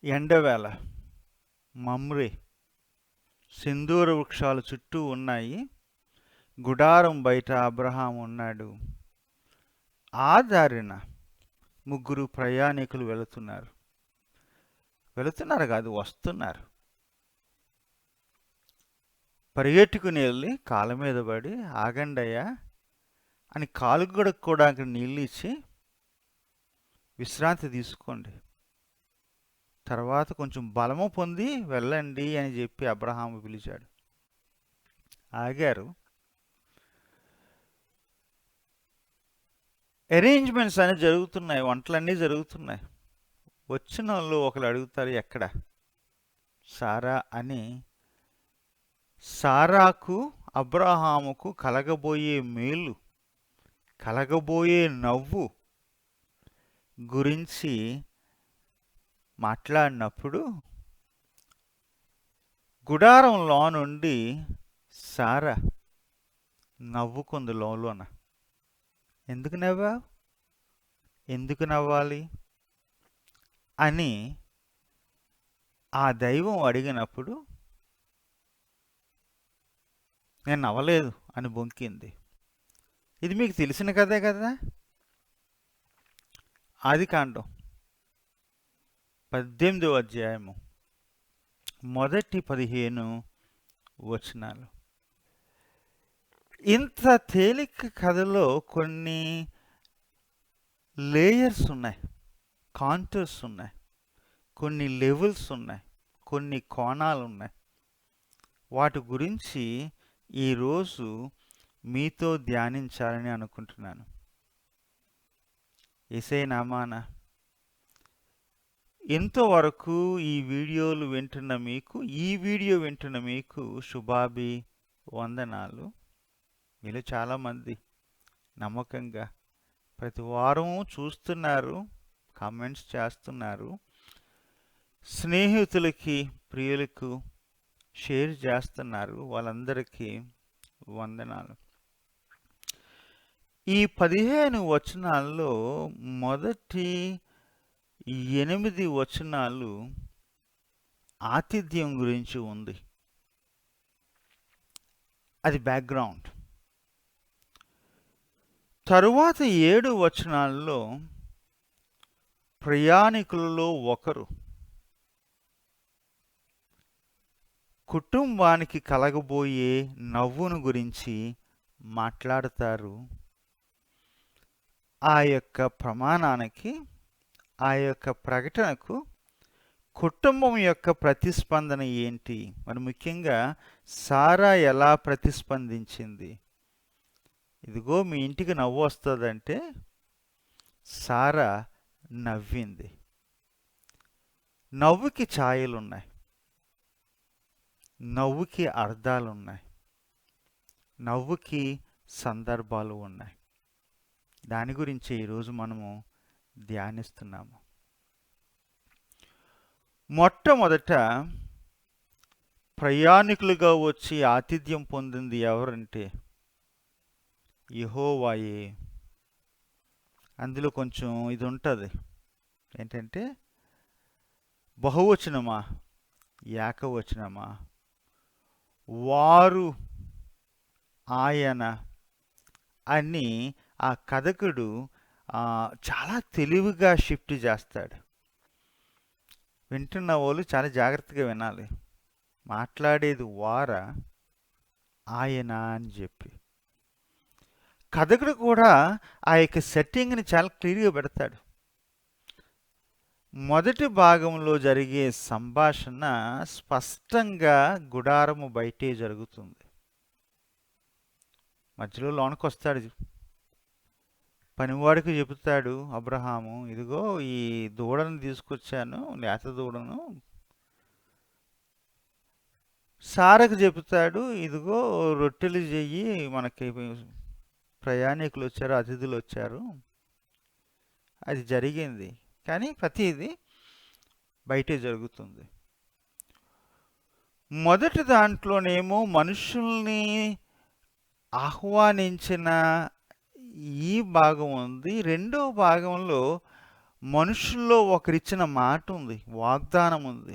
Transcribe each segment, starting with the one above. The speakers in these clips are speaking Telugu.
ఎండవేళ మమ్రే సింధూర వృక్షాలు చుట్టూ ఉన్నాయి. గుడారం బయట అబ్రహాం ఉన్నాడు. ఆ దారిన ముగ్గురు ప్రయాణికులు వెళుతున్నారు కాదు, వస్తున్నారు. పరిగెట్టుకుని వెళ్ళి కాళ్ళ మీద పడి, ఆగండయ్యా అని కాలు కూడా అక్కడ నీళ్ళు ఇచ్చి విశ్రాంతి తీసుకోండి, తర్వాత కొంచెం బలము పొంది వెళ్ళండి అని చెప్పి అబ్రహాము పిలిచాడు. ఆగారు. అరేంజ్మెంట్స్ అన్నీ జరుగుతున్నాయి, వంటలన్నీ జరుగుతున్నాయి. వచ్చిన వాళ్ళు ఒకరు అడుగుతారు, ఎక్కడ సారా అని. సారాకు అబ్రహాముకు కలగబోయే మేలు, కలగబోయే నవ్వు గురించి మాట్లాడినప్పుడు గుడారంలో నుండి సారా నవ్వుకుంది లోన. ఎందుకు నవ్వావు, ఎందుకు నవ్వాలి అని ఆ దైవం అడిగినప్పుడు నేను నవ్వలేదు అని బొంకింది. ఇది మీకు తెలిసిన కథే కదా. ఆదికాండం 18వ అధ్యాయము మొదటి 15 వచనాలు. ఇంత తేలిక కథలో కొన్ని లేయర్స్ ఉన్నాయి, కాంటర్స్ ఉన్నాయి, కొన్ని లెవెల్స్ ఉన్నాయి, కొన్ని కోణాలు ఉన్నాయి. వాటి గురించి ఈరోజు మీతో ధ్యానించాలని అనుకుంటున్నాను. యేసయ్య నామాన ఇంతవరకు ఈ వీడియో వింటున్న మీకు శుభాభి వందనాలు. మీలో చాలామంది నమ్మకంగా ప్రతి వారం చూస్తున్నారు, కామెంట్స్ చేస్తున్నారు, స్నేహితులకి ప్రియులకు షేర్ చేస్తున్నారు. వాళ్ళందరికీ వందనాలు. ఈ 15 వచనాల్లో మొదటి 8 వచనాలు ఆతిథ్యం గురించి ఉంది. అది బ్యాక్గ్రౌండ్. తరువాత 7 వచనాల్లో ప్రయాణికులలో ఒకరు కుటుంబానికి కలగబోయే నవ్వును గురించి మాట్లాడతారు. ఆ యొక్క ప్రమాణానికి, ఆ యొక్క ప్రకటనకు కుటుంబం యొక్క ప్రతిస్పందన ఏంటి, మరి ముఖ్యంగా సారా ఎలా ప్రతిస్పందించింది. ఇదిగో మీ ఇంటికి నవ్వు వస్తుందంటే సారా నవ్వింది. నవ్వుకి ఛాయలున్నాయి, నవ్వుకి అర్థాలున్నాయి, నవ్వుకి సందర్భాలు ఉన్నాయి. దాని గురించి ఈరోజు మనము ధ్యానిస్తున్నాము. మొట్టమొదట ప్రయాణికులుగా వచ్చి ఆతిథ్యం పొందింది ఎవరంటే యెహోవాయే. అందులో కొంచెం ఇది ఉంటుంది, ఏంటంటే బహువచనమా ఏకవచనమా, వారు ఆయన అని ఆ కథకుడు చాలా తెలివిగా షిఫ్ట్ చేస్తాడు. వింటున్న వాళ్ళు చాలా జాగ్రత్తగా వినాలి. మాట్లాడేది వారా ఆయన అని చెప్పి కథకుడు కూడా ఆ యొక్క సెట్టింగ్ని చాలా క్లియర్గా పెడతాడు. మొదటి భాగంలో జరిగే సంభాషణ స్పష్టంగా గుడారము బయటే జరుగుతుంది. మధ్యలో లోనికి వస్తాడు, పనివాడికి చెబుతాడు అబ్రహాము, ఇదిగో ఈ దూడను తీసుకొచ్చాను, లేత దూడను. సారకు చెబుతాడు, ఇదిగో రొట్టెలు చెయ్యి, మనకి ప్రయాణికులు వచ్చారు, అతిథులు వచ్చారు. అది జరిగింది, కానీ ప్రతిదీ బయటే జరుగుతుంది. మొదటి దాంట్లోనేమో మనుషుల్ని ఆహ్వానించిన ఈ భాగం ఉంది. రెండో భాగంలో మనుషుల్లో ఒకరిచ్చిన మాట ఉంది, వాగ్దానం ఉంది,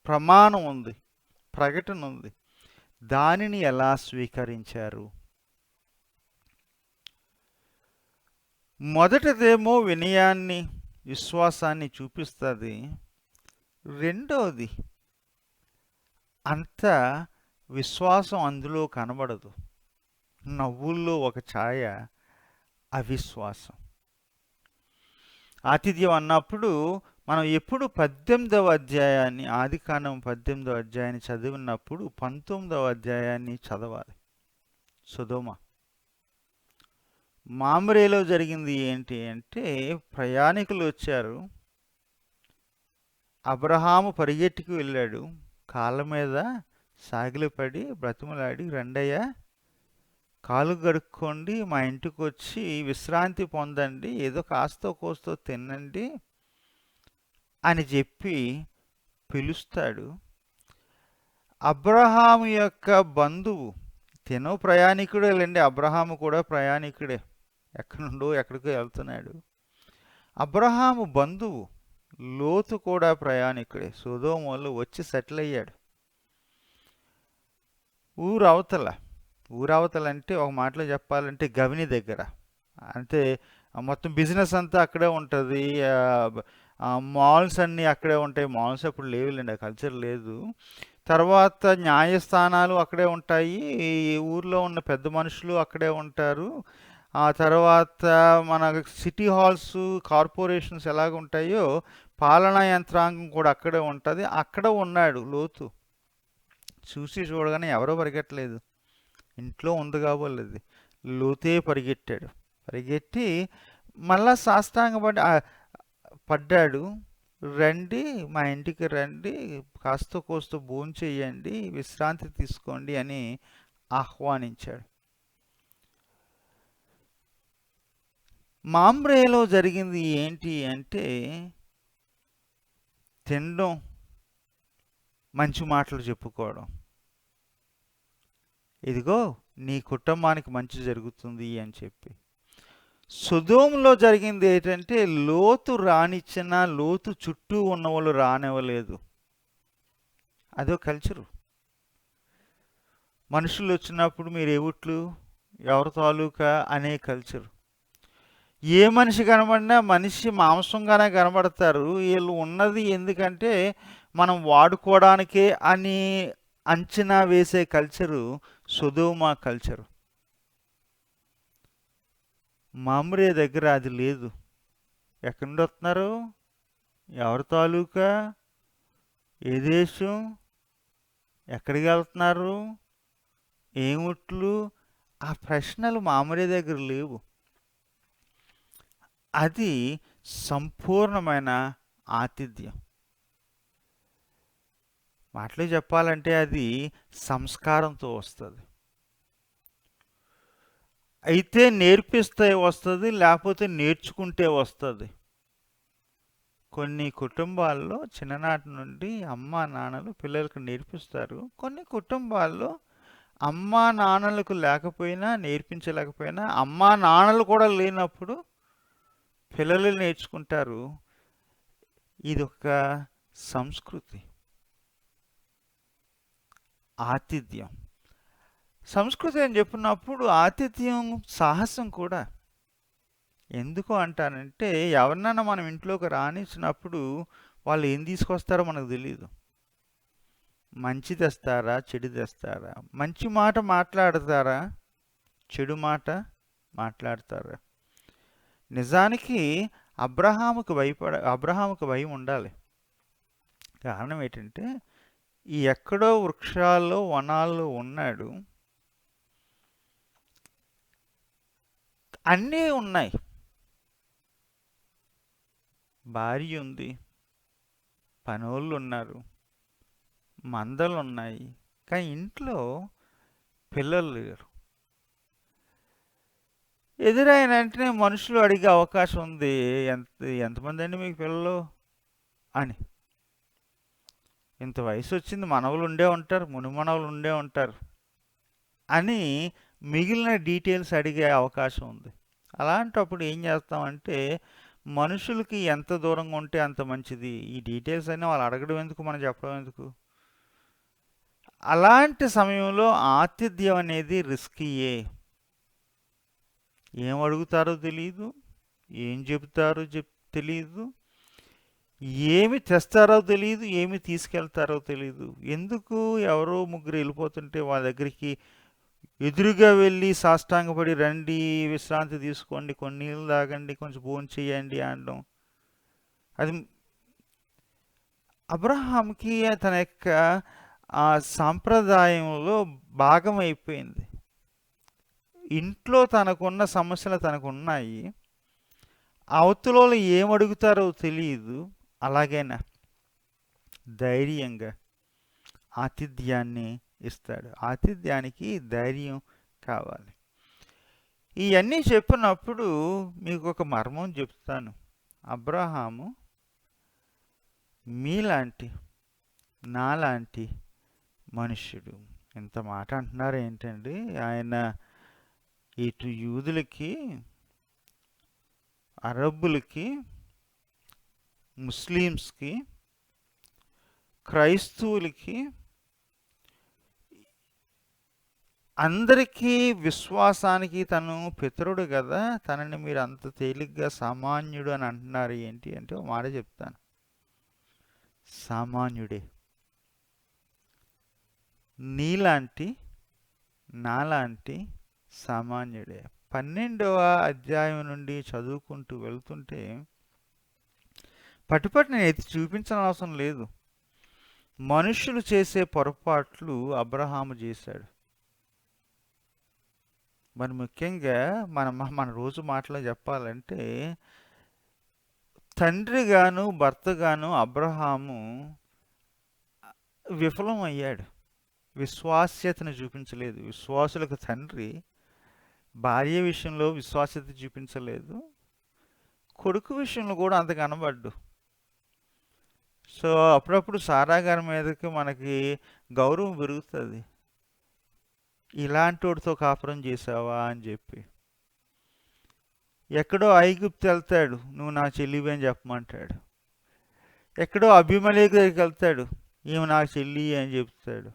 ప్రమాణం ఉంది, ప్రకటన ఉంది. దానిని ఎలా స్వీకరించారు? మొదటిదేమో వినయాన్ని, విశ్వాసాన్ని చూపిస్తుంది. రెండోది అంత విశ్వాసం అందులో కనబడదు. నవ్వుల్లో ఒక ఛాయ అవిశ్వాసం. ఆతిథ్యం అన్నప్పుడు మనం ఎప్పుడు 18వ అధ్యాయాన్ని, ఆదికాండం 18వ అధ్యాయాన్ని చదివినప్పుడు 19వ అధ్యాయాన్ని చదవాలి. సొదొమ, మామ్రేలో జరిగింది ఏంటి అంటే, ప్రయాణికులు వచ్చారు. అబ్రహాము పరిగెట్టుకు వెళ్ళాడు. కాళ్ళ మీద సాగిలపడి బ్రతిమలాడి, రండయ్య కాలు గడుక్కోండి, మా ఇంటికి వచ్చి విశ్రాంతి పొందండి, ఏదో కాస్తో కోస్తో తినండి అని చెప్పి పిలుస్తాడు. అబ్రహాము యొక్క బంధువు, తినో ప్రయాణికుడే లేండి, అబ్రహాము కూడా ప్రయాణికుడే, ఎక్కడి నుండో ఎక్కడికో వెళ్తున్నాడు. అబ్రహాము బంధువు లోతు కూడా ప్రయాణికుడే. సొదొమలో వచ్చి సెటిల్ అయ్యాడు. ఊరవతల అంటే ఒక మాటలో చెప్పాలంటే గవిని దగ్గర. అంటే మొత్తం బిజినెస్ అంతా అక్కడే ఉంటుంది. మాల్స్ అన్నీ అక్కడే ఉంటాయి. మాల్స్ అప్పుడు లేవులేండి, ఆ కల్చర్ లేదు. తర్వాత న్యాయస్థానాలు అక్కడే ఉంటాయి. ఊర్లో ఉన్న పెద్ద మనుషులు అక్కడే ఉంటారు. ఆ తర్వాత మన సిటీ హాల్స్, కార్పొరేషన్స్ ఎలాగ ఉంటాయో పాలనా యంత్రాంగం కూడా అక్కడే ఉంటుంది. అక్కడ ఉన్నాడు లోతు. చూసి చూడగానే ఎవరో పరిగెట్టలేదు, ఇంట్లో ఉంది కాబోలేదు. లోతే పరిగెట్టాడు. పరిగెట్టి మళ్ళా సాష్టాంగపడి పడ్డాడు. రండి, మా ఇంటికి రండి, కాస్త కోస్త భోంచేయండి, విశ్రాంతి తీసుకోండి అని ఆహ్వానించాడు. మామ్రేలో జరిగింది ఏంటి అంటే, తినడం, మంచి మాటలు చెప్పుకోవడం. ఇదిగో నీ కుటుంబానికి మంచి జరుగుతుంది అని చెప్పి. సొదొమలో జరిగింది ఏంటంటే, లోతు రానిచ్చిన, లోతు చుట్టూ ఉన్న వాళ్ళు రానివ్వలేదు. అదో కల్చరు. మనుషులు వచ్చినప్పుడు మీరు ఏవుట్లు, ఎవరి తాలూకా అనే కల్చరు. ఏ మనిషి కనబడినా మనిషి మాంసంగానే కనబడతారు. వీళ్ళు ఉన్నది ఎందుకంటే మనం వాడుకోవడానికే అని అంచనా వేసే కల్చరు సొదొమ కల్చరు. మామ్రే దగ్గర అది లేదు. ఎక్కడి నుండి వస్తున్నారు, ఎవరి తాలూకా, ఏ దేశం, ఎక్కడికి వెళ్తున్నారు, ఏముట్లు, ఆ ప్రశ్నలు మామ్రే దగ్గర లేవు. అది సంపూర్ణమైన ఆతిథ్యం. మాటలు చెప్పాలంటే అది సంస్కారంతో వస్తుంది. అయితే నేర్పిస్తే వస్తుంది, లేకపోతే నేర్చుకుంటే వస్తుంది. కొన్ని కుటుంబాల్లో చిన్ననాటి నుండి అమ్మా నాన్నలు పిల్లలకు నేర్పిస్తారు. కొన్ని కుటుంబాల్లో అమ్మా నాన్నలకు లేకపోయినా, నేర్పించలేకపోయినా, అమ్మా నాన్నలు కూడా లేనప్పుడు పిల్లలు నేర్చుకుంటారు. ఇదొక సంస్కృతి, ఆతిథ్యం. సంస్కృతి అని చెప్పినప్పుడు ఆతిథ్యం సాహసం కూడా. ఎందుకు అంటానంటే, ఎవరినైనా మనం ఇంట్లోకి రానిచ్చినప్పుడు వాళ్ళు ఏం తీసుకొస్తారో మనకు తెలియదు. మంచి తెస్తారా, చెడు తెస్తారా, మంచి మాట మాట్లాడతారా, చెడు మాట మాట్లాడతారా. నిజానికి అబ్రహాముకు భయం ఉండాలి. కారణం ఏంటంటే, ఈ ఎక్కడో వృక్షాల్లో, వనాల్లో ఉన్నాడు, అన్నీ ఉన్నాయి, భార్య ఉంది, పనోళ్ళు ఉన్నారు, మందలు ఉన్నాయి, కానీ ఇంట్లో పిల్లలు లేరు. ఎదురైన వెంటనే మనుషులు అడిగే అవకాశం ఉంది, ఎంతమంది అండి మీకు పిల్లలు అని. ఇంత వయసు వచ్చింది, మనవలు ఉండే ఉంటారు, మునిమనవలు ఉండే ఉంటారు అని మిగిలిన డీటెయిల్స్ అడిగే అవకాశం ఉంది. అలాంటప్పుడు ఏం చేస్తామంటే, మనుషులకి ఎంత దూరంగా ఉంటే అంత మంచిది. ఈ డీటెయిల్స్ అన్నీ వాళ్ళు అడగడం ఎందుకు, మనం చెప్పడం ఎందుకు? అలాంటి సమయంలో ఆతిథ్యం అనేది రిస్కీయే. ఏం అడుగుతారో తెలీదు, ఏం చెబుతారో తెలీదు, ఏమి తెస్తారో తెలీదు, ఏమి తీసుకెళ్తారో తెలీదు. ఎందుకు ఎవరో ముగ్గురు వెళ్ళిపోతుంటే వాళ్ళ దగ్గరికి ఎదురుగా వెళ్ళి సాష్టాంగపడి, రండి విశ్రాంతి తీసుకోండి, కొన్ని నీళ్ళు తాగండి, కొంచెం భోంచేయండి అనడం, అది అబ్రహాంకి తన యొక్క ఆ సాంప్రదాయంలో భాగమైపోయింది. ఇంట్లో తనకున్న సమస్యలు తనకున్నాయి, అవతలలో ఏమడుగుతారో తెలియదు. అలాగైనా ధైర్యంగా ఆతిథ్యాన్ని ఇస్తాడు. ఆతిథ్యానికి ధైర్యం కావాలి. ఇవన్నీ చెప్పినప్పుడు మీకు ఒక మర్మం చెప్తాను. అబ్రహాము మీలాంటి నాలాంటి మనుష్యుడు. ఇంత మాట అంటున్నారు ఏంటండి? ఆయన ఇటు యూదులకి, అరబ్బులకి, ముస్లిమ్స్కి, క్రైస్తవులకి, అందరికీ విశ్వాసానికి తను పితరుడు కదా, తనని మీరు అంత తేలిగ్గా సామాన్యుడు అని అంటున్నారు ఏంటి అంటే ఒక మాట చెప్తాను. సామాన్యుడే. నీలాంటి నాలాంటి సామాన్యుడే. 12వ అధ్యాయం నుండి చదువుకుంటూ వెళ్తుంటే పట్టుపట్టు నేను ఎత్తి చూపించాల్సిన అవసరం లేదు. మనుషులు చేసే పొరపాట్లు అబ్రహాము చేశాడు. మరి ముఖ్యంగా మన రోజు మాటలో చెప్పాలంటే తండ్రిగాను భర్తగాను అబ్రహాము విఫలం అయ్యాడు. విశ్వాస్యతను చూపించలేదు. విశ్వాసులకు తండ్రి భార్య విషయంలో విశ్వాస్యత చూపించలేదు, కొడుకు విషయంలో కూడా అంత కనబడ్డు. సో అప్పుడప్పుడు సారా గారి మీదకి మనకి గౌరవం పెరుగుతుంది, ఇలాంటి వాడితో కాపురం చేసావా అని చెప్పి. ఎక్కడో ఐగుప్తు వెళ్తాడు, నువ్వు నా చెల్లివి అని చెప్పమంటాడు. ఎక్కడో అభిమలేఖ దగ్గరికి వెళ్తాడు, ఈమె నా చెల్లి అని చెప్తాడు.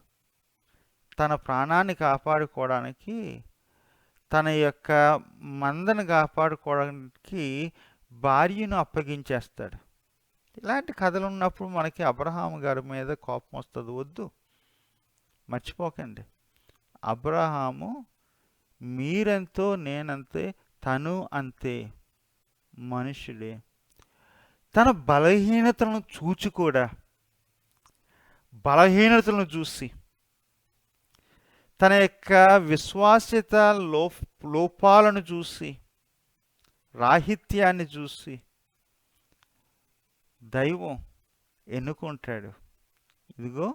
తన ప్రాణాన్ని కాపాడుకోవడానికి, తన యొక్క మందను కాపాడుకోవడానికి భార్యను అప్పగించేస్తాడు. ఇలాంటి కథలు ఉన్నప్పుడు మనకి అబ్రహాము గారి మీద కోపం వస్తుంది. వద్దు, మర్చిపోకండి. అబ్రహాము మీరెంతో నేనంతే, తను అంతే, మనుషుడే. తన బలహీనతలను చూచి కూడా, బలహీనతలను చూసి, తన యొక్క విశ్వాస్యత లోపాలను చూసి, రాహిత్యాన్ని చూసి దైవం ఎన్నుకుంటాడు. ఇదిగో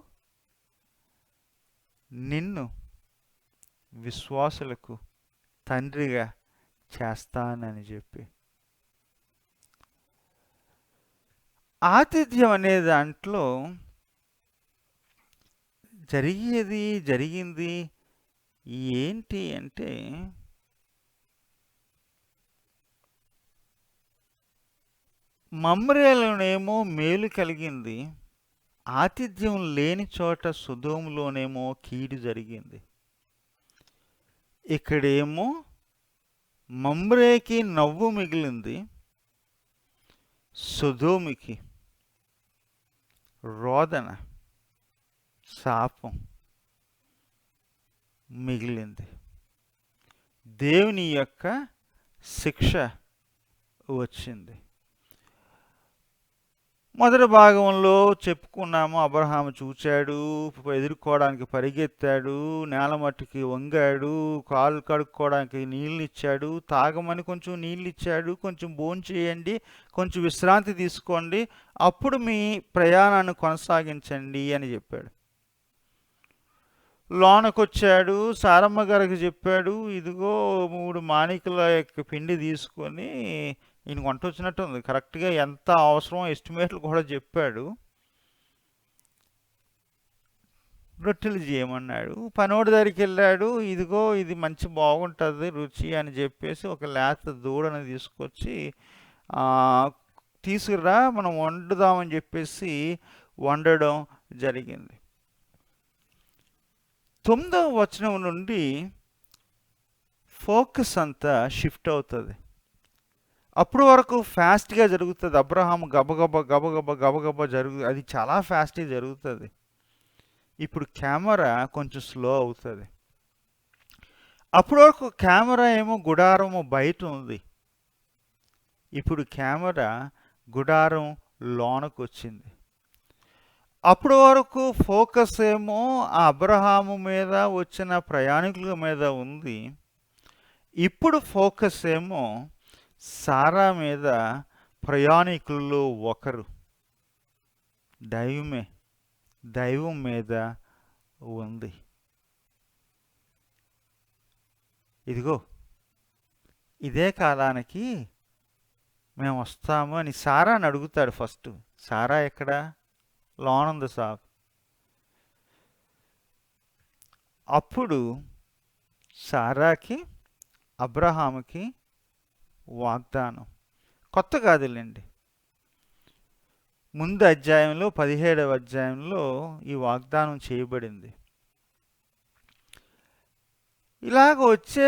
నిన్ను విశ్వాసులకు తండ్రిగా చేస్తానని చెప్పి. ఆతిథ్యం అనే దాంట్లో జరిగింది ఏంటి అంటే, మమ్రేలోనేమో మేలు కలిగింది, ఆతిథ్యం లేని చోట సొదోములోనేమో కీడు జరిగింది. ఇక్కడేమో మమ్రేకి నవ్వు మిగిలింది, సొదోముకి రోదన, శాపం మిగిలింది. దేవుని యొక్క శిక్ష వచ్చింది. మొదటి భాగంలో చెప్పుకున్నాము, అబ్రహాము చూచాడు, ఎదుర్కోవడానికి పరిగెత్తాడు, నేల మట్టుకి వంగాడు, కాళ్ళు కడుక్కోవడానికి నీళ్ళు ఇచ్చాడు, తాగమని కొంచెం నీళ్ళు ఇచ్చాడు, కొంచెం భోంచేయండి, కొంచెం విశ్రాంతి తీసుకోండి, అప్పుడు మీ ప్రయాణాన్ని కొనసాగించండి అని చెప్పాడు. లోనకొచ్చాడు, సారమ్మ గారికి చెప్పాడు, ఇదిగో 3 మాణికల యొక్క పిండి తీసుకొని, ఈయనకు వంట వచ్చినట్టు ఉంది, కరెక్ట్గా ఎంత అవసరం ఎస్టిమేట్లు కూడా చెప్పాడు. రొట్టెలు చేయమన్నాడు. పనోడి దగ్గరికి వెళ్ళాడు, ఇదిగో ఇది మంచి బాగుంటుంది రుచి అని చెప్పేసి ఒక లేత దూడను తీసుకొచ్చి ఆ, తీసుకురా మనం వండుదామని చెప్పేసి వండడం జరిగింది. 9వ వచనం నుండి ఫోకస్ అంతా షిఫ్ట్ అవుతుంది. అప్పుడు వరకు ఫాస్ట్గా జరుగుతుంది. అబ్రహాం గబగబ గబగబ గబగబ అది చాలా ఫాస్ట్గా జరుగుతుంది. ఇప్పుడు కెమెరా కొంచెం స్లో అవుతుంది. అప్పటి వరకు కెమెరా ఏమో గుడారము బయట ఉంది. ఇప్పుడు కెమెరా గుడారం లోనకు వచ్చింది. అప్పటి వరకు ఫోకస్ ఏమో ఆ అబ్రహాము మీద వచ్చిన ప్రయాణికుల మీద ఉంది. ఇప్పుడు ఫోకస్ ఏమో సారా మీద, ప్రయాణికుల్లో ఒకరు దైవం మీద ఉంది. ఇదిగో ఇదే కాలానికి మేము వస్తాము అని సారాని అడుగుతాడు ఫస్ట్. సారా ఎక్కడ? లోనుంది సాబ్. అప్పుడు సారాకి అబ్రహాముకి వాగ్దానం కొత్త కాదులేండి. ముందు అధ్యాయంలో 17వ అధ్యాయంలో ఈ వాగ్దానం చేయబడింది. ఇలాగ వచ్చే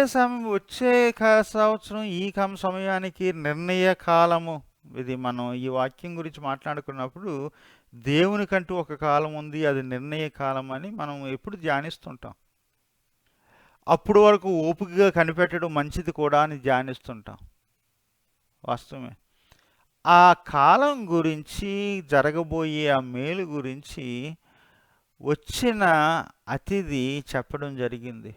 సంవత్సరం ఈ సమయానికి నిర్ణయ కాలము. ఇది మనం ఈ వాక్యం గురించి మాట్లాడుకున్నప్పుడు దేవునికంటూ ఒక కాలం ఉంది, అది నిర్ణయ కాలం అని మనం ఎప్పుడు ధ్యానిస్తుంటాం. అప్పుడు వరకు ఓపికగా కనిపెట్టడం మంచిది కూడా అని ధ్యానిస్తుంటాం. వాస్తవమే. ఆ కాలం గురించి, జరగబోయే ఆ మేలు గురించి వచ్చిన అతిథి చెప్పడం జరిగింది.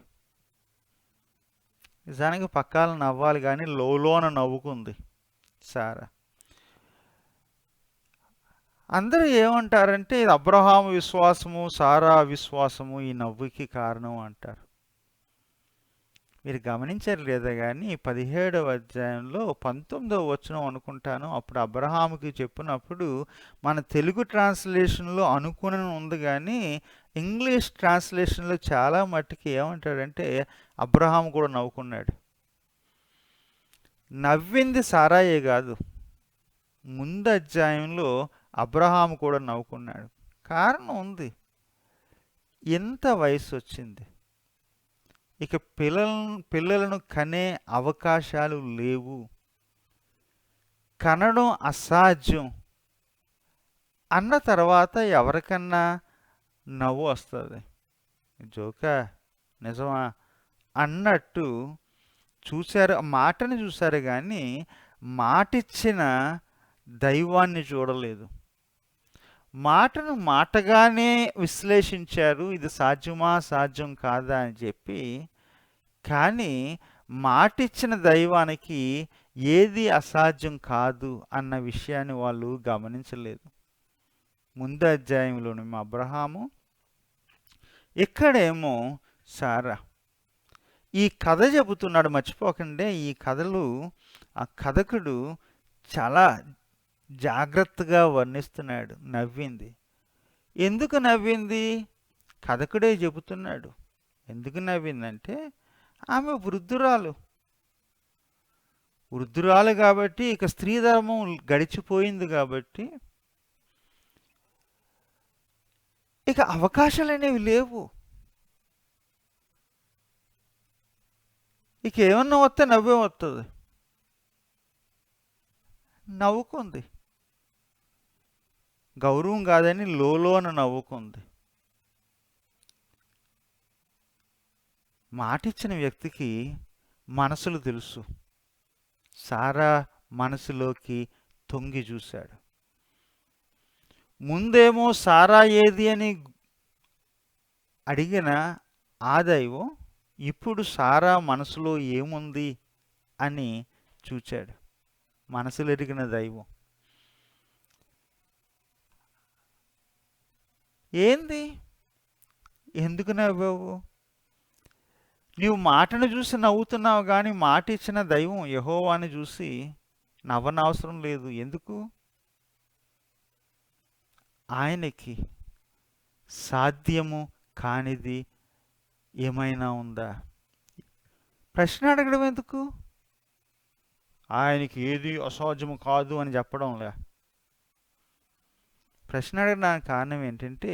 నిజానికి పక్కాల నవ్వాలి కానీ లోన నవ్వుకుంది సారా. అందరూ ఏమంటారంటే ఇది అబ్రహాము విశ్వాసము, సారా విశ్వాసము ఈ నవ్వుకి కారణం అంటారు. మీరు గమనించారు లేదా కానీ 17వ అధ్యాయంలో 19వ వచనం అనుకుంటాను. అప్పుడు అబ్రహాముకి చెప్పినప్పుడు మన తెలుగు ట్రాన్స్లేషన్లో అనుకుని ఉంది కానీ ఇంగ్లీష్ ట్రాన్స్లేషన్లో చాలా మట్టుకి ఏమంటాడంటే అబ్రహాము కూడా నవ్వుకున్నాడు. నవ్వింది సారాయే కాదు, ముందు అధ్యాయంలో అబ్రహాము కూడా నవ్వుకున్నాడు. కారణం ఉంది. ఎంత వయసు వచ్చింది, ఇక పిల్లలను కనే అవకాశాలు లేవు, కనడం అసాధ్యం అన్న తర్వాత ఎవరికన్నా నవ్వు వస్తుంది. జోకా నిజమా అన్నట్టు చూశారు, మాటని చూశారు కానీ మాటిచ్చిన దైవాన్ని చూడలేదు. మాటను మాటగానే విశ్లేషించారు, ఇది సాధ్యమా సాధ్యం కాదా అని చెప్పి. కానీ మాటిచ్చిన దైవానికి ఏది అసాధ్యం కాదు అన్న విషయాన్ని వాళ్ళు గమనించలేదు. ముందు అధ్యాయంలోని అబ్రహాము, ఇక్కడేమో సారా. ఈ కథ చెబుతున్నాడు, మర్చిపోకండి. ఈ కథలు ఆ కథకుడు చాలా జాగ్రత్తగా వర్ణిస్తున్నాడు. నవ్వింది. ఎందుకు నవ్వింది? కథకుడే చెబుతున్నాడు. ఎందుకు నవ్విందంటే ఆమె వృద్ధురాలు కాబట్టి, ఇక స్త్రీ ధర్మం గడిచిపోయింది కాబట్టి ఇక అవకాశాలు అనేవి లేవు. ఇక ఏమన్నా వస్తే నవ్వే వస్తుంది. నవ్వుకుంది. గౌరవం కాదని లోన నవ్వుకుంది. మాటిచ్చిన వ్యక్తికి మనసులు తెలుసు. సారా మనసులోకి తొంగి చూశాడు. ముందేమో సారా ఏది అని అడిగిన ఆ దైవం ఇప్పుడు సారా మనసులో ఏముంది అని చూచాడు. మనసులు ఎరిగిన దైవం. ఏంది, ఎందుకు నవ్వావు? నీవు మాటను చూసి నవ్వుతున్నావు కానీ మాట ఇచ్చిన దైవం యెహోవాని చూసి నవ్వనవసరం లేదు. ఎందుకు? ఆయనకి సాధ్యము కానిది ఏమైనా ఉందా? ప్రశ్న అడగడం ఎందుకు? ఆయనకి ఏది అసాధ్యం కాదు అని చెప్పడంలే. ప్రశ్న అడగడానికి కారణం ఏంటంటే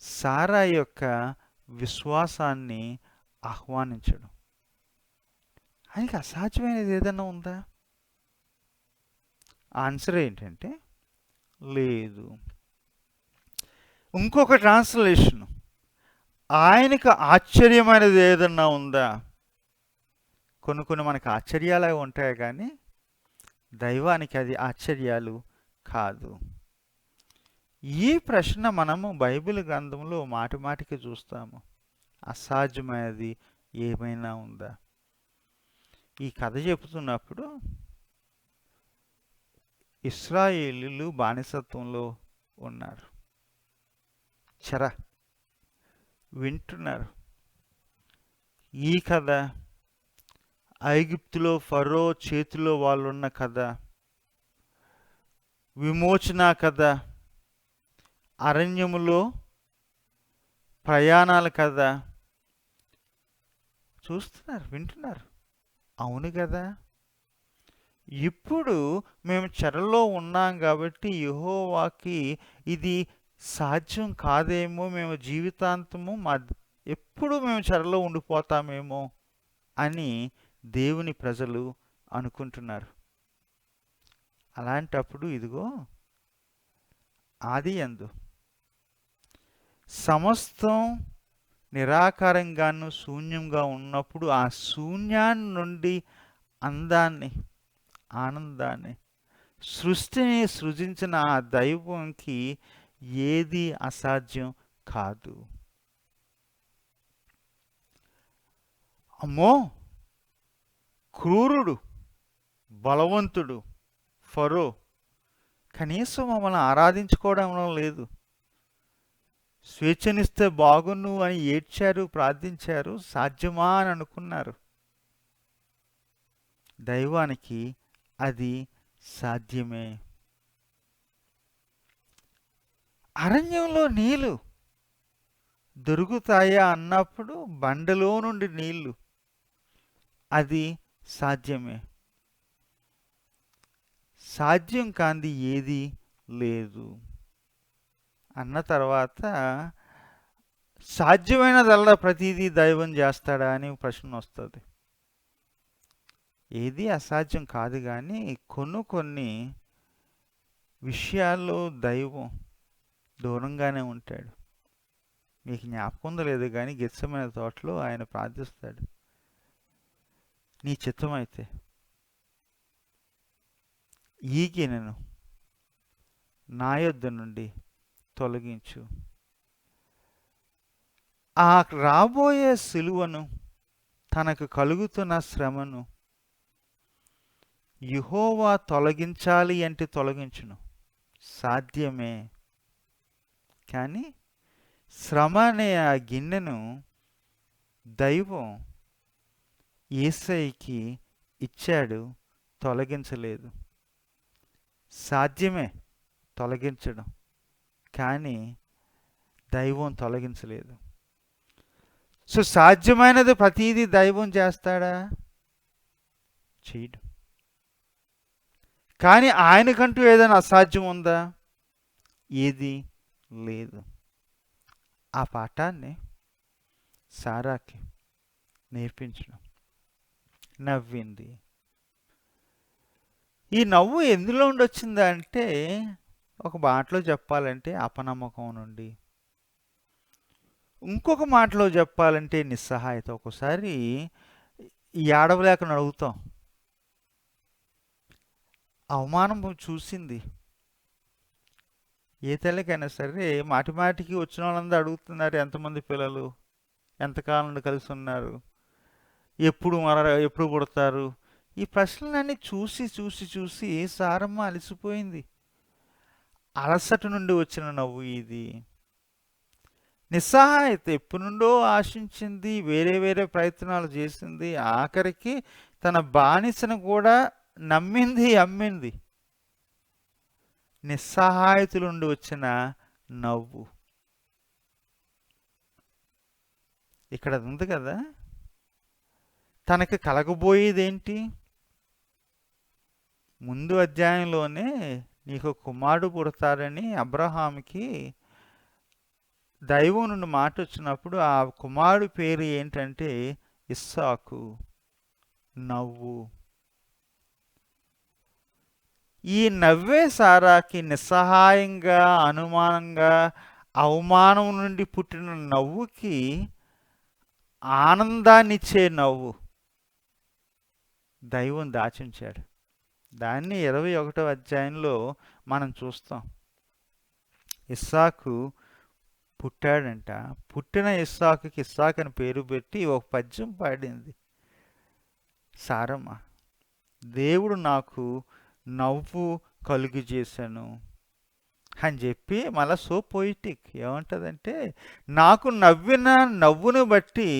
సారా యొక్క విశ్వాసాన్ని ఆహ్వానించడం. ఆయనకి అసాధ్యమైనది ఏదైనా ఉందా? ఆన్సర్ ఏంటంటే లేదు. ఇంకొక ట్రాన్స్లేషన్, ఆయనకు ఆశ్చర్యమైనది ఏదన్నా ఉందా? కొన్ని కొన్ని మనకు ఆశ్చర్యాలే ఉంటాయి కానీ దైవానికి అది ఆశ్చర్యాలు కాదు. ఈ ప్రశ్న మనము బైబిల్ గ్రంథంలో మాటి మాటికి చూస్తాము. అసాధ్యమైనది ఏమైనా ఉందా? ఈ కథ చెబుతున్నప్పుడు ఇశ్రాయేలీయులు బానిసత్వంలో ఉన్నారు. వింటున్నారు. ఈ కథ ఐగుప్తులో ఫరో చేతిలో వాళ్ళున్న కథ, విమోచన కథ, అరణ్యములో ప్రయాణాల కథ చూస్తున్నారు, వింటున్నారు. అవును కదా, ఇప్పుడు మేము చెరలో ఉన్నాం కాబట్టి యెహోవాకి ఇది సాధ్యం కాదేమో, మేము జీవితాంతము ఎప్పుడు మేము చెరలో ఉండిపోతామేమో అని దేవుని ప్రజలు అనుకుంటున్నారు. అలాంటప్పుడు ఇదిగో ఆదియందు సమస్తం నిరాకారంగాను శూన్యంగా ఉన్నప్పుడు ఆ శూన్యాన్ని నుండి అందాన్ని, ఆనందాన్ని, సృష్టిని సృజించిన ఆ దైవంకి ఏది అసాధ్యం కాదు. అమ్మో, క్రూరుడు, బలవంతుడు ఫరో కనీసం మమ్మల్ని ఆరాధించుకోవడం లేదు. స్వేచ్ఛనిస్తే బాగున్ను అని ఏడ్చారు, ప్రార్థించారు. సాధ్యమా అని అనుకున్నారు. దైవానికి అది సాధ్యమే. అరణ్యంలో నీళ్లు దొరుకుతాయా అన్నప్పుడు బండలో నుండి నీళ్లు, అది సాధ్యమే. సాధ్యం కాంది ఏది లేదు అన్న తర్వాత సాధ్యమైనదల్లా ప్రతిదీ దైవం చేస్తాడా అని ప్రశ్న వస్తుంది. ఏది అసాధ్యం కాదు కానీ కొన్ని విషయాల్లో దైవం దూరంగానే ఉంటాడు. మీకు జ్ఞాపకం ఉందో లేదు కానీ గెత్సెమనే తోటలో ఆయన ప్రార్థిస్తాడు, నీ చిత్తమైతే ఈ గిన్నెను నా యొద్ద నుండి తొలగించు. ఆ రాబోయే సిలువను, తనకు కలుగుతున్న శ్రమను యెహోవా తొలగించాలి అంటే తొలగించును, సాధ్యమే. కానీ శ్రమ అనే ఆ గిన్నెను దైవం యేసయ్యకి ఇచ్చాడు, తొలగించలేదు. సాధ్యమే తొలగించడం, కానీ దైవం తొలగించలేదు. సో సాధ్యమైనది ప్రతీదీ దైవం చేస్తాడా? చేయడు. కానీ ఆయనకంటూ ఏదైనా అసాధ్యం ఉందా? ఏది లేదు. ఆ పాఠాన్ని సారాకి నేర్పించడం. నవ్వింది. ఈ నవ్వు ఎందులో నుండి వచ్చిందా అంటే, ఒక మాటలో చెప్పాలంటే అపనమ్మకం నుండి, ఇంకొక మాటలో చెప్పాలంటే నిస్సహాయత. ఒకసారి ఈ ఏడవలేక అడుగుతాం. అవమానం చూసింది. ఏ తల్లికైనా సరే మాటి మాటికి వచ్చిన వాళ్ళందరూ అడుగుతున్నారు, ఎంతమంది పిల్లలు, ఎంతకాలం నుండి కలిసి ఉన్నారు, ఎప్పుడు పుడతారు. ఈ ప్రశ్నలన్నీ చూసి చూసి చూసి సారమ్మ అలసిపోయింది. అలసట నుండి వచ్చిన నవ్వు ఇది. నిస్సహాయత ఎప్పటి నుండో ఆశించింది, వేరే వేరే ప్రయత్నాలు చేసింది, ఆఖరికి తన బానిసను కూడా నమ్మింది, అమ్మింది. నిస్సహాయత నుండి వచ్చిన నవ్వు ఇక్కడ ఉంది కదా. తనకి కలగబోయేదేంటి? ముందు అధ్యాయంలోనే నీకు కుమారుడు పుడతారని అబ్రహాముకి దైవం నుండి మాట వచ్చినప్పుడు ఆ కుమారుడు పేరు ఏంటంటే ఇస్సాకు, నవ్వు. ఈ నవ్వే సారాకి నిస్సహాయంగా, అనుమానంగా, అవమానం నుండి పుట్టిన నవ్వుకి ఆనందాన్నిచ్చే నవ్వు దైవం దాచుంచాడు. దాన్ని 21వ అధ్యాయంలో మనం చూస్తాం. ఇస్సాకు పుట్టాడంట. పుట్టిన ఇస్సాకుకి ఇస్సాకు అని పేరు పెట్టి ఒక పద్యం పాడింది సారమ్మ. దేవుడు నాకు నవ్వు కలుగు చేశాను అని చెప్పి మళ్ళా సో పొయిటిక్ ఏమంటుందంటే, నాకు నవ్విన నవ్వును బట్టి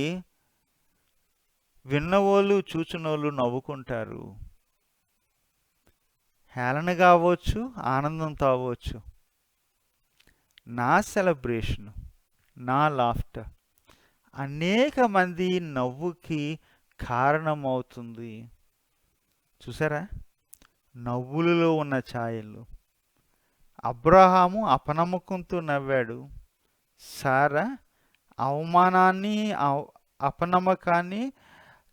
విన్నవాళ్ళు చూచినోళ్ళు నవ్వుకుంటారు. హేళనగా అవ్వచ్చు, ఆనందంతో అవ్వచ్చు. నా సెలబ్రేషను, నా లాఫ్టర్ అనేక మంది నవ్వుకి కారణమవుతుంది. చూసారా నవ్వులలో ఉన్న ఛాయలు. అబ్రహాము అపనమ్మకంతో నవ్వాడు. సారా అవమానాన్ని, అపనమ్మకాన్ని,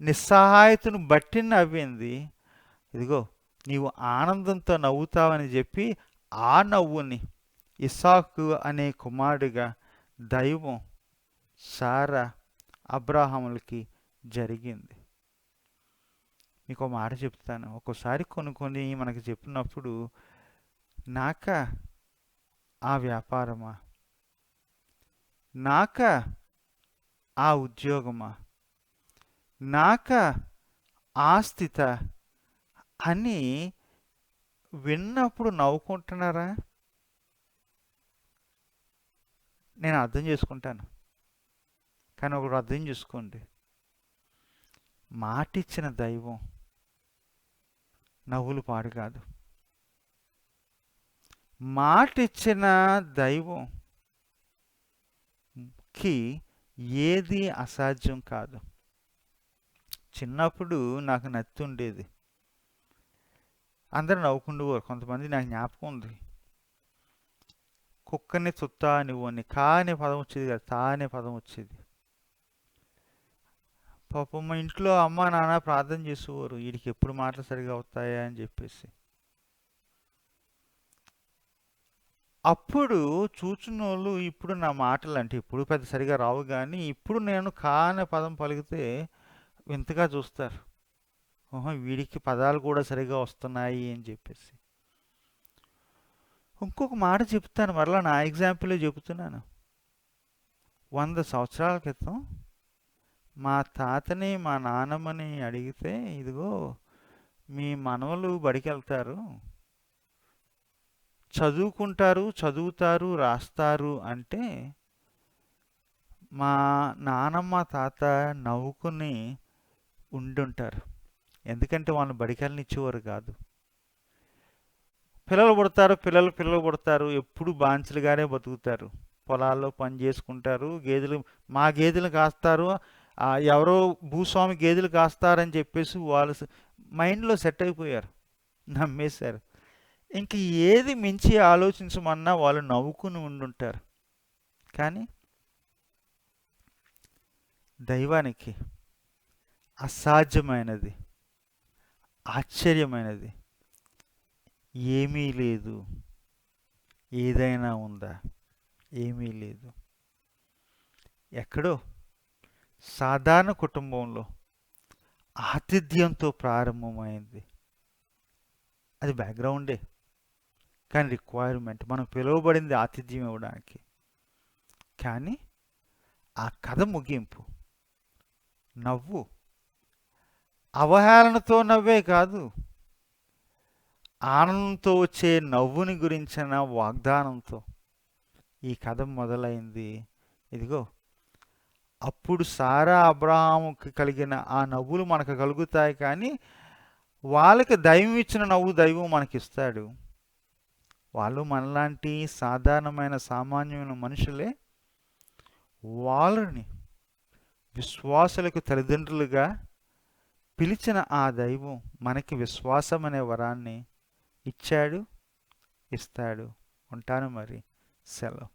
నిస్సహాయతను బట్టి నవ్వింది. ఇదిగో నీవు ఆనందంతో నవ్వుతావని చెప్పి ఆ నవ్వుని ఇస్సాకు అనే కుమారుడిగా దైవం సారా అబ్రహాములకి జరిగింది. మీకు మాట చెప్తాను. ఒక్కోసారి కొన్ని మనకి చెప్పినప్పుడు నాక ఆ వ్యాపారమా, నాక ఆ ఉద్యోగమా, నాక ఆ స్థిత అని విన్నప్పుడు నవ్వుకుంటున్నారా? నేను అర్థం చేసుకుంటాను. కానీ ఒకటి అర్థం చేసుకోండి, మాటిచ్చిన దైవం నవ్వులు పాడు కాదు. మాటిచ్చిన దైవంకి ఏది అసాధ్యం కాదు. చిన్నప్పుడు నాకు నత్తి ఉండేది. అందరూ నవ్వుకుండేవారు. కొంతమంది నాకు జ్ఞాపకం ఉంది. కుక్కని తుత్తా నువ్వు అని కా అనే పదం వచ్చేది కదా, తా అనే పదం వచ్చేది. పాపం మా ఇంట్లో అమ్మ నాన్న ప్రార్థన చేసేవారు, వీడికి ఎప్పుడు మాటలు సరిగా అవుతాయా అని చెప్పేసి. అప్పుడు చూచున్నోళ్ళు ఇప్పుడు నా మాటలు అంటే ఇప్పుడు పెద్ద సరిగా రావు, కానీ ఇప్పుడు నేను కా అనే పదం పలికితే వింతగా చూస్తారు. ఓహో వీడికి పదాలు కూడా సరిగా వస్తున్నాయి అని చెప్పేసి. ఇంకొక మాట చెప్తాను, మరలా నా ఎగ్జాంపులే చెబుతున్నాను. 100 సంవత్సరాల క్రితం మా తాతని మా నాన్నమ్మని అడిగితే, ఇదిగో మీ మనవలు బడికి వెళ్తారు, చదువుకుంటారు, చదువుతారు, రాస్తారు అంటే మా నానమ్మ తాత నవ్వుకుని ఉండుంటారు. ఎందుకంటే వాళ్ళని బడికెళ్ళనిచ్చేవారు కాదు. పిల్లలు పుడతారు, ఎప్పుడు బాంచలుగానే బతుకుతారు. పొలాల్లో పని చేసుకుంటారు, మా గేదెలు కాస్తారు, ఎవరో భూస్వామి గేదెలు కాస్తారని చెప్పేసి వాళ్ళు మైండ్లో సెట్ అయిపోయారు, నమ్మేశారు. ఇంక ఏది మించి ఆలోచించమన్నా వాళ్ళు నవ్వుకుని ఉండుంటారు. కానీ దైవానికి అసాధ్యమైనది, ఆశ్చర్యమైనది ఏమీ లేదు. ఏదైనా ఉందా? ఏమీ లేదు. ఎక్కడో సాధారణ కుటుంబంలో ఆతిథ్యంతో ప్రారంభమైంది. అది బ్యాక్గ్రౌండే, కానీ రిక్వైర్మెంట్ మనం పిలువబడింది ఆతిథ్యం ఇవ్వడానికి. కానీ ఆ కథ ముగింపు నవ్వు, అవహేళనతో నవ్వే కాదు, ఆనందంతో వచ్చే నవ్వుని గురించిన వాగ్దానంతో ఈ కథ మొదలైంది. ఇదిగో అప్పుడు సారా అబ్రహాముకి కలిగిన ఆ నవ్వులు మనకు కలుగుతాయి, కానీ వాళ్ళకి దైవం ఇచ్చిన నవ్వు దైవం మనకిస్తాడు. వాళ్ళు మనలాంటి సాధారణమైన సామాన్యమైన మనుషులే. వాళ్ళని విశ్వాసులకు తల్లిదండ్రులుగా పిలిచిన ఆ దైవం మనకి విశ్వాసం అనే వరాన్ని ఇచ్చాడు, ఇస్తాడు. ఉంటాను మరి. సెలవు.